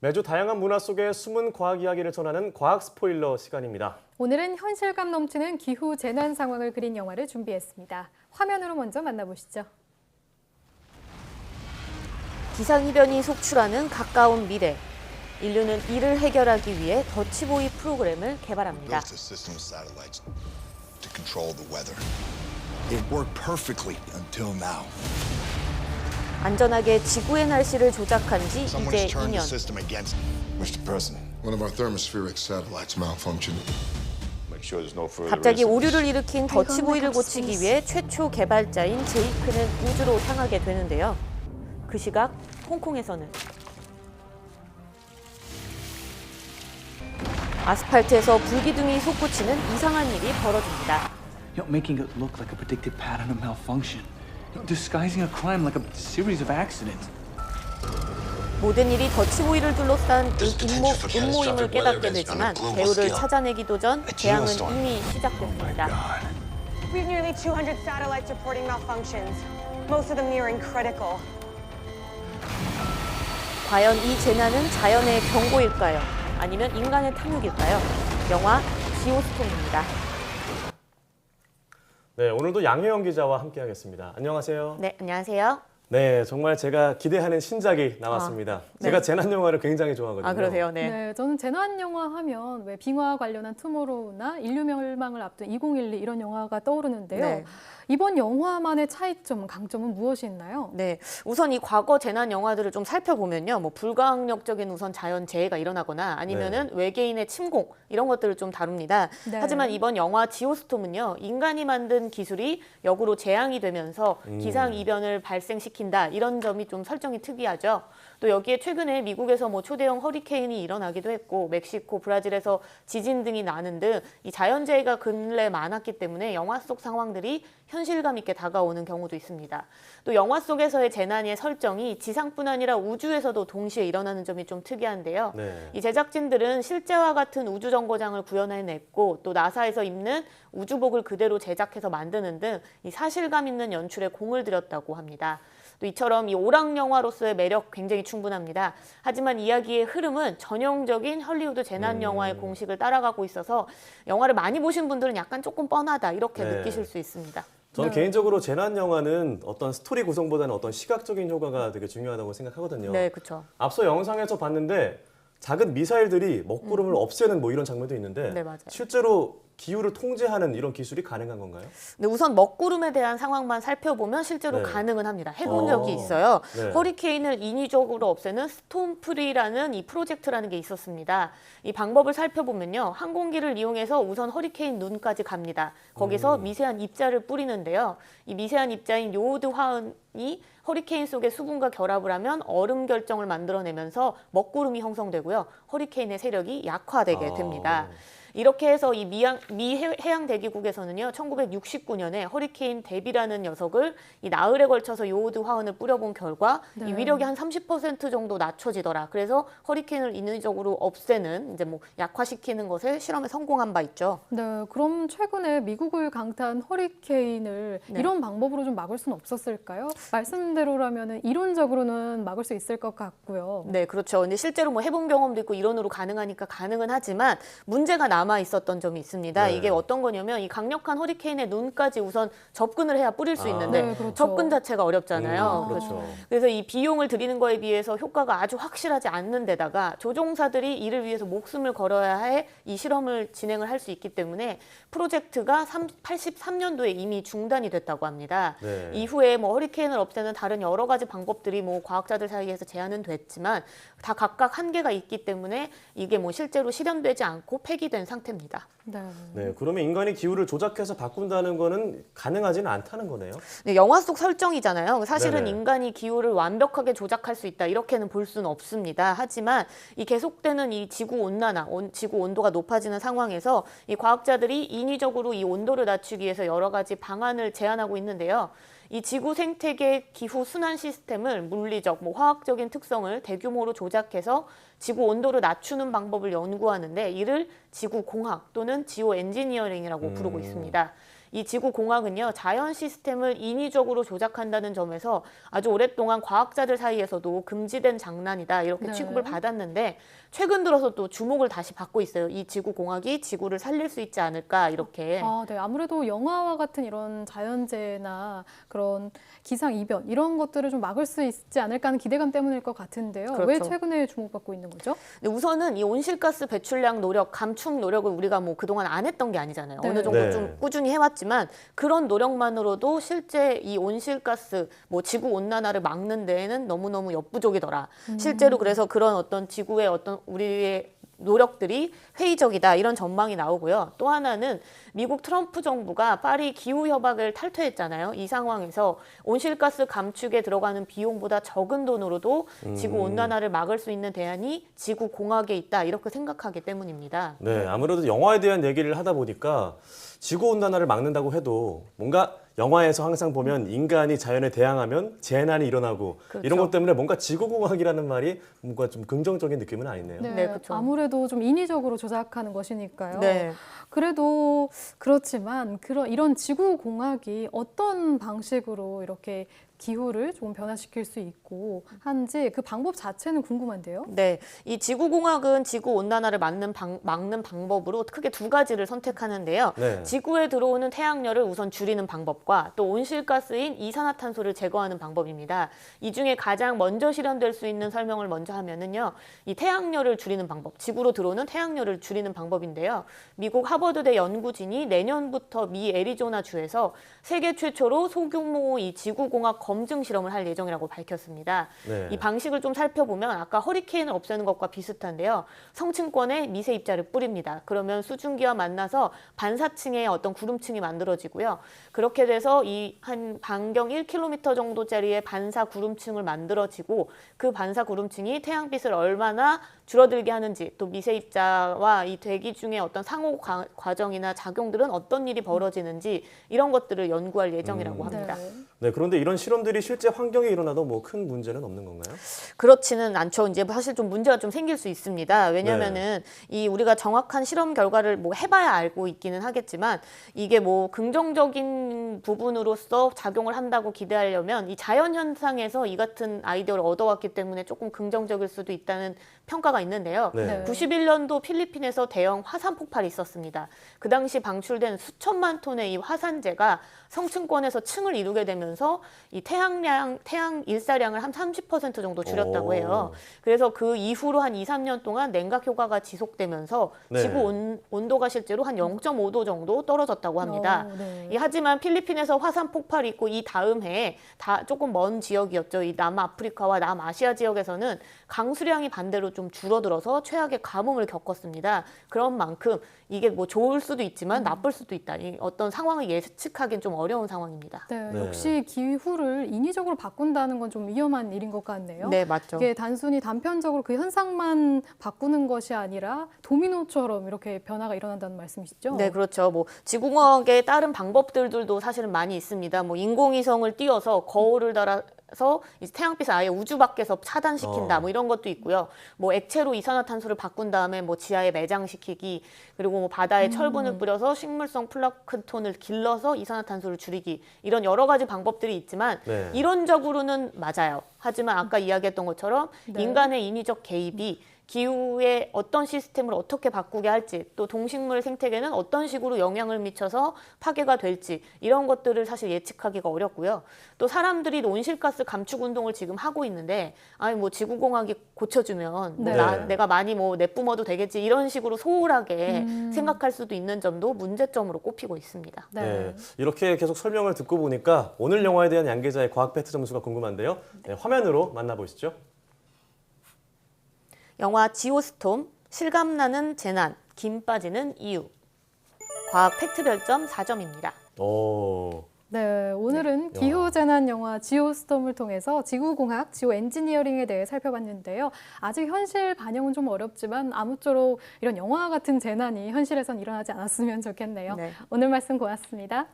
매주 다양한 문화 속의 숨은 과학 이야기를 전하는 과학 스포일러 시간입니다. 오늘은 현실감 넘치는 기후 재난 상황을 그린 영화를 준비했습니다. 화면으로 먼저 만나보시죠. 기상이변이 속출하는 가까운 미래. 인류는 이를 해결하기 위해 더치보이 프로그램을 개발합니다. 안전하게 지구의 날씨를 조작한 지 이제 2년. 갑자기 오류를 일으킨 더치보이를 고치기 위해 최초 개발자인 제이크는 우주로 향하게 되는데요. 그 시각 홍콩에서는 아스팔트에서 불기둥이 솟구치는 이상한 일이 벌어집니다. You're making it look like a predicted pattern of malfunction. You're disguising a crime like a series of accidents. 모든 일이 더치보이를 둘러싼 음모임을 깨닫게 되지만 배우를 찾아내기도 전 재앙은 이미 시작됐습니다. We have nearly 200 satellites reporting malfunctions, most of them nearing critical. 과연 이 재난은 자연의 경고일까요? 아니면 인간의 탐욕일까요? 영화 지오스톰입니다. 네, 오늘도 양혜영 기자와 함께하겠습니다. 안녕하세요. 네, 안녕하세요. 네, 정말 제가 기대하는 신작이 나왔습니다. 네. 제가 재난 영화를 굉장히 좋아하거든요. 아, 그러세요? 네. 네, 저는 재난 영화 하면 왜 빙하 관련한 투모로우나 인류 멸망을 앞둔 2012 이런 영화가 떠오르는데요. 네. 이번 영화만의 차이점, 강점은 무엇이 있나요? 네, 우선 이 과거 재난 영화들을 좀 살펴보면요, 뭐 불가항력적인 우선 자연 재해가 일어나거나 아니면은 외계인의 침공 이런 것들을 좀 다룹니다. 네. 하지만 이번 영화 지오스톰은요, 인간이 만든 기술이 역으로 재앙이 되면서 기상 이변을 발생시킨다 이런 점이 좀 설정이 특이하죠. 또 여기에 최근에 미국에서 뭐 초대형 허리케인이 일어나기도 했고 멕시코, 브라질에서 지진 등이 나는 등 이 자연재해가 근래 많았기 때문에 영화 속 상황들이 현실감 있게 다가오는 경우도 있습니다. 또 영화 속에서의 재난의 설정이 지상뿐 아니라 우주에서도 동시에 일어나는 점이 좀 특이한데요. 네. 이 제작진들은 실제와 같은 우주정거장을 구현해냈고 또 나사에서 입는 우주복을 그대로 제작해서 만드는 등 이 사실감 있는 연출에 공을 들였다고 합니다. 또 이처럼 이 오락 영화로서의 매력 굉장히 충분합니다. 하지만 이야기의 흐름은 전형적인 헐리우드 재난 영화의 공식을 따라가고 있어서 영화를 많이 보신 분들은 약간 조금 뻔하다 이렇게 네. 느끼실 수 있습니다. 저는 개인적으로 재난 영화는 어떤 스토리 구성보다는 어떤 시각적인 효과가 되게 중요하다고 생각하거든요. 네, 그렇죠. 앞서 영상에서 봤는데 작은 미사일들이 먹구름을 없애는 뭐 이런 장면도 있는데 네, 맞아요. 실제로 기후를 통제하는 이런 기술이 가능한 건가요? 네, 우선 먹구름에 대한 상황만 살펴보면 실제로 네. 가능은 합니다. 해본 적이 있어요. 네. 허리케인을 인위적으로 없애는 스톰프리라는 이 프로젝트라는 게 있었습니다. 이 방법을 살펴보면요. 항공기를 이용해서 우선 허리케인 눈까지 갑니다. 거기서 미세한 입자를 뿌리는데요. 이 미세한 입자인 요오드 화흔이 허리케인 속의 수분과 결합을 하면 얼음 결정을 만들어내면서 먹구름이 형성되고요. 허리케인의 세력이 약화되게 됩니다. 이렇게 해서 이 미 해양대기국에서는요, 1969년에 허리케인 데비라는 녀석을 이 나흘에 걸쳐서 요오드 화흔을 뿌려본 결과 이 위력이 한 30% 정도 낮춰지더라. 그래서 허리케인을 인위적으로 없애는 이제 뭐 약화시키는 것에 실험에 성공한 바 있죠. 네, 그럼 최근에 미국을 강타한 허리케인을 네. 이런 방법으로 좀 막을 수는 없었을까요? 말씀대로라면 이론적으로는 막을 수 있을 것 같고요. 네, 그렇죠. 근데 실제로 뭐 해본 경험도 있고 이론으로 가능하니까 가능은 하지만 문제가 남아 있었던 점이 있습니다. 네. 이게 어떤 거냐면 이 강력한 허리케인의 눈까지 우선 접근을 해야 뿌릴 수 있는데 네, 그렇죠. 접근 자체가 어렵잖아요. 그렇죠. 그래서 이 비용을 들이는 거에 비해서 효과가 아주 확실하지 않는 데다가 조종사들이 이를 위해서 목숨을 걸어야 해 이 실험을 진행을 할 수 있기 때문에 프로젝트가 83년도에 이미 중단이 됐다고 합니다. 네. 이후에 뭐 허리케인을 없애는 다른 여러 가지 방법들이 뭐 과학자들 사이에서 제안은 됐지만 다 각각 한계가 있기 때문에 이게 뭐 실제로 실현되지 않고 폐기된 상태입니다. 네. 네, 그러면 인간이 기후를 조작해서 바꾼다는 거는 가능하지는 않다는 거네요. 네, 영화 속 설정이잖아요. 사실은 네네. 인간이 기후를 완벽하게 조작할 수 있다 이렇게는 볼 수는 없습니다. 하지만 이 계속되는 이 지구 온난화, 지구 온도가 높아지는 상황에서 이 과학자들이 인위적으로 이 온도를 낮추기 위해서 여러 가지 방안을 제안하고 있는데요. 이 지구 생태계 기후 순환 시스템을 물리적, 화학적인 특성을 대규모로 조작해서 지구 온도를 낮추는 방법을 연구하는데 이를 지구 공학 또는 지오 엔지니어링이라고 부르고 있습니다. 이 지구공학은요, 자연 시스템을 인위적으로 조작한다는 점에서 아주 오랫동안 과학자들 사이에서도 금지된 장난이다 이렇게 네. 취급을 받았는데 최근 들어서 또 주목을 다시 받고 있어요. 이 지구공학이 지구를 살릴 수 있지 않을까 이렇게. 아, 네. 아무래도 영화와 같은 이런 자연재해나 그런 기상이변 이런 것들을 좀 막을 수 있지 않을까 하는 기대감 때문일 것 같은데요. 그렇죠. 왜 최근에 주목받고 있는 거죠? 근데 우선은 이 온실가스 배출량 노력, 감축 노력을 우리가 뭐 그동안 안 했던 게 아니잖아요. 네. 어느 정도 네. 좀 꾸준히 해왔지만 그런 노력만으로도 실제 이 온실가스, 뭐 지구 온난화를 막는 데에는 너무너무 역부족이더라. 실제로 그래서 그런 어떤 지구의 어떤 우리의 노력들이 회의적이다 이런 전망이 나오고요. 또 하나는 미국 트럼프 정부가 파리 기후 협약을 탈퇴했잖아요. 이 상황에서 온실가스 감축에 들어가는 비용보다 적은 돈으로도 지구 온난화를 막을 수 있는 대안이 지구 공학에 있다 이렇게 생각하기 때문입니다. 네, 아무래도 영화에 대한 얘기를 하다 보니까 지구 온난화를 막는다고 해도 뭔가 영화에서 항상 보면 인간이 자연에 대항하면 재난이 일어나고 그렇죠. 이런 것 때문에 뭔가 지구공학이라는 말이 뭔가 좀 긍정적인 느낌은 아니네요. 네, 그렇죠. 아무래도 좀 인위적으로 조작하는 것이니까요. 네. 그래도 그렇지만 이런 지구공학이 어떤 방식으로 이렇게 기후를 조금 변화시킬 수 있고 한지 그 방법 자체는 궁금한데요. 네, 이 지구공학은 지구 온난화를 막는 방법으로 크게 두 가지를 선택하는데요. 네. 지구에 들어오는 태양열을 우선 줄이는 방법과 또 온실가스인 이산화탄소를 제거하는 방법입니다. 이 중에 가장 먼저 실현될 수 있는 설명을 먼저 하면은요, 이 태양열을 줄이는 방법, 지구로 들어오는 태양열을 줄이는 방법인데요. 미국 하버드대 연구진이 내년부터 미 애리조나 주에서 세계 최초로 소규모 이 지구공학 검증 실험을 할 예정이라고 밝혔습니다. 네. 이 방식을 좀 살펴보면 아까 허리케인을 없애는 것과 비슷한데요. 성층권에 미세 입자를 뿌립니다. 그러면 수증기와 만나서 반사층의 어떤 구름층이 만들어지고요. 그렇게 돼서 이 한 반경 1km 정도짜리의 반사 구름층을 만들어지고 그 반사 구름층이 태양빛을 얼마나 줄어들게 하는지 또 미세 입자와 이 대기 중에 어떤 상호 과정이나 작용들은 어떤 일이 벌어지는지 이런 것들을 연구할 예정이라고 합니다. 네. 네, 그런데 이런 실험들이 실제 환경에 일어나도 뭐 큰 문제는 없는 건가요? 그렇지는 않죠. 이제 사실 좀 문제가 좀 생길 수 있습니다. 왜냐면은 이 우리가 정확한 실험 결과를 뭐 해봐야 알고 있기는 하겠지만 이게 뭐 긍정적인 부분으로서 작용을 한다고 기대하려면 이 자연 현상에서 이 같은 아이디어를 얻어왔기 때문에 조금 긍정적일 수도 있다는 평가가 있는데요. 네. 91년도 필리핀에서 대형 화산 폭발이 있었습니다. 그 당시 방출된 수천만 톤의 이 화산재가 성층권에서 층을 이루게 되면서 이 태양 일사량을 한 30% 정도 줄였다고 오. 해요. 그래서 그 이후로 한 2, 3년 동안 냉각 효과가 지속되면서 네. 지구 온도가 실제로 한 0.5도 정도 떨어졌다고 합니다. 네. 하지만 필리핀에서 화산 폭발이 있고 이 다음 해에 다 조금 먼 지역이었죠. 이 남아프리카와 남아시아 지역에서는 강수량이 반대로 좀 줄어들어서 최악의 가뭄을 겪었습니다. 그런 만큼 이게 뭐 좋을 수도 있지만 나쁠 수도 있다. 이 어떤 상황을 예측하기는 좀 어려운 상황입니다. 네, 네. 역시 기후를 인위적으로 바꾼다는 건 좀 위험한 일인 것 같네요. 네, 맞죠. 이게 단순히 단편적으로 그 현상만 바꾸는 것이 아니라 도미노처럼 이렇게 변화가 일어난다는 말씀이시죠? 네, 그렇죠. 뭐 지구공학에 따른 방법들도 사실은 많이 있습니다. 뭐 인공위성을 띄워서 거울을 달아서 이제 태양빛을 아예 우주 밖에서 차단시킨다. 뭐 이런 것도 있고요. 뭐 액체로 이산화탄소를 바꾼 다음에 뭐 지하에 매장시키기, 그리고 뭐 바다에 철분을 뿌려서 식물성 플랑크톤을 길러서 이산화탄소를 줄이기, 이런 여러 가지 방법들이 있지만 네. 이론적으로는 맞아요. 하지만 아까 이야기했던 것처럼 네. 인간의 인위적 개입이 기후의 어떤 시스템을 어떻게 바꾸게 할지, 또 동식물 생태계는 어떤 식으로 영향을 미쳐서 파괴가 될지, 이런 것들을 사실 예측하기가 어렵고요. 또 사람들이 온실가스 감축 운동을 지금 하고 있는데, 아니 뭐 지구공학이 고쳐주면 뭐 네. 내가 많이 뭐 내뿜어도 되겠지, 이런 식으로 소홀하게 생각할 수도 있는 점도 문제점으로 꼽히고 있습니다. 네. 네. 이렇게 계속 설명을 듣고 보니까 오늘 영화에 대한 양 기자의 과학 팩트 점수가 궁금한데요. 네, 화면으로 만나보시죠. 영화 지오스톰, 실감나는 재난, 김 빠지는 이유. 과학 팩트 별점 4점입니다. 오. 네, 오늘은 기후재난 영화 지오스톰을 통해서 지구공학, 지오엔지니어링에 대해 살펴봤는데요. 아직 현실 반영은 좀 어렵지만 아무쪼록 이런 영화와 같은 재난이 현실에선 일어나지 않았으면 좋겠네요. 네. 오늘 말씀 고맙습니다.